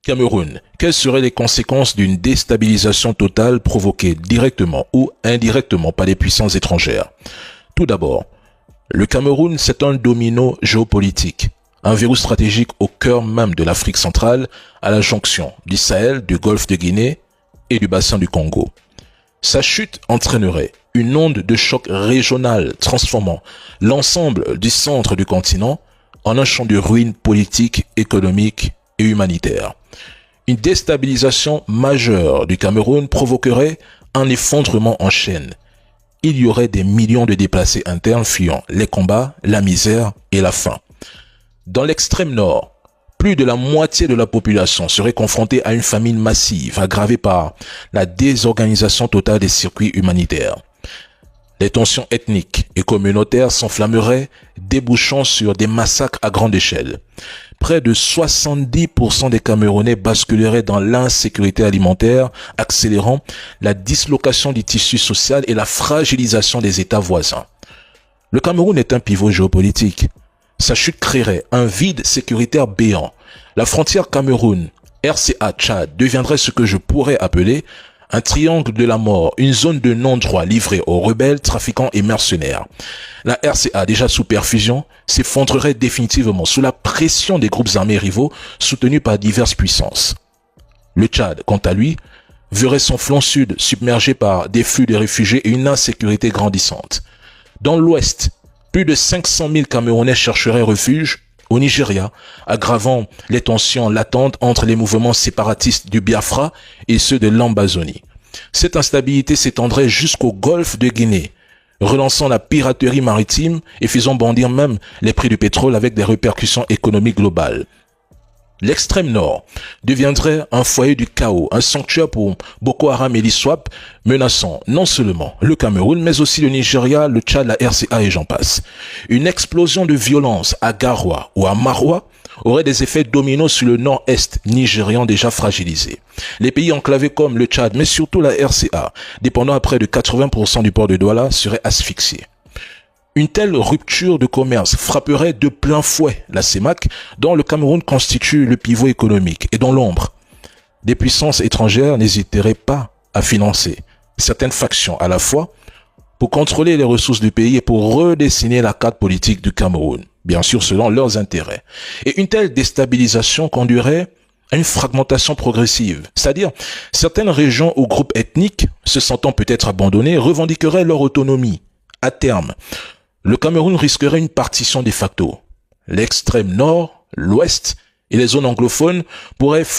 Cameroun, quelles seraient les conséquences d'une déstabilisation totale provoquée directement ou indirectement par les puissances étrangères? Tout d'abord, le Cameroun, c'est un domino géopolitique, un verrou stratégique au cœur même de l'Afrique centrale, à la jonction du Sahel, du Golfe de Guinée et du bassin du Congo. Sa chute entraînerait une onde de choc régional transformant l'ensemble du centre du continent en un champ de ruines politiques, économiques et humanitaires. Une déstabilisation majeure du Cameroun provoquerait un effondrement en chaîne. Il y aurait des millions de déplacés internes fuyant les combats, la misère et la faim. Dans l'extrême nord, plus de la moitié de la population serait confrontée à une famine massive aggravée par la désorganisation totale des circuits humanitaires. Les tensions ethniques et communautaires s'enflammeraient, débouchant sur des massacres à grande échelle. Près de 70% des Camerounais basculeraient dans l'insécurité alimentaire, accélérant la dislocation du tissu social et la fragilisation des États voisins. Le Cameroun est un pivot géopolitique. Sa chute créerait un vide sécuritaire béant. La frontière Cameroun-RCA-Tchad deviendrait ce que je pourrais appeler un triangle de la mort, une zone de non-droit livrée aux rebelles, trafiquants et mercenaires. La RCA, déjà sous perfusion, s'effondrerait définitivement sous la pression des groupes armés rivaux soutenus par diverses puissances. Le Tchad, quant à lui, verrait son flanc sud submergé par des flux de réfugiés et une insécurité grandissante. Dans l'ouest, plus de 500 000 Camerounais chercheraient refuge au Nigeria, aggravant les tensions latentes entre les mouvements séparatistes du Biafra et ceux de l'Ambazonie. Cette instabilité s'étendrait jusqu'au golfe de Guinée, relançant la piraterie maritime et faisant bondir même les prix du pétrole avec des répercussions économiques globales. L'extrême nord deviendrait un foyer du chaos, un sanctuaire pour Boko Haram et l'ISWAP, menaçant non seulement le Cameroun, mais aussi le Nigeria, le Tchad, la RCA et j'en passe. Une explosion de violence à Garoua ou à Maroua aurait des effets dominos sur le nord-est nigérian déjà fragilisé. Les pays enclavés comme le Tchad, mais surtout la RCA, dépendant à près de 80% du port de Douala, seraient asphyxiés. Une telle rupture de commerce frapperait de plein fouet la CEMAC, dont le Cameroun constitue le pivot économique et dont l'ombre des puissances étrangères n'hésiteraient pas à financer certaines factions à la fois pour contrôler les ressources du pays et pour redessiner la carte politique du Cameroun, bien sûr selon leurs intérêts. Et une telle déstabilisation conduirait à une fragmentation progressive, c'est-à-dire certaines régions ou groupes ethniques, se sentant peut-être abandonnés, revendiqueraient leur autonomie. À terme, le Cameroun risquerait une partition de facto. L'extrême nord, l'ouest et les zones anglophones pourraient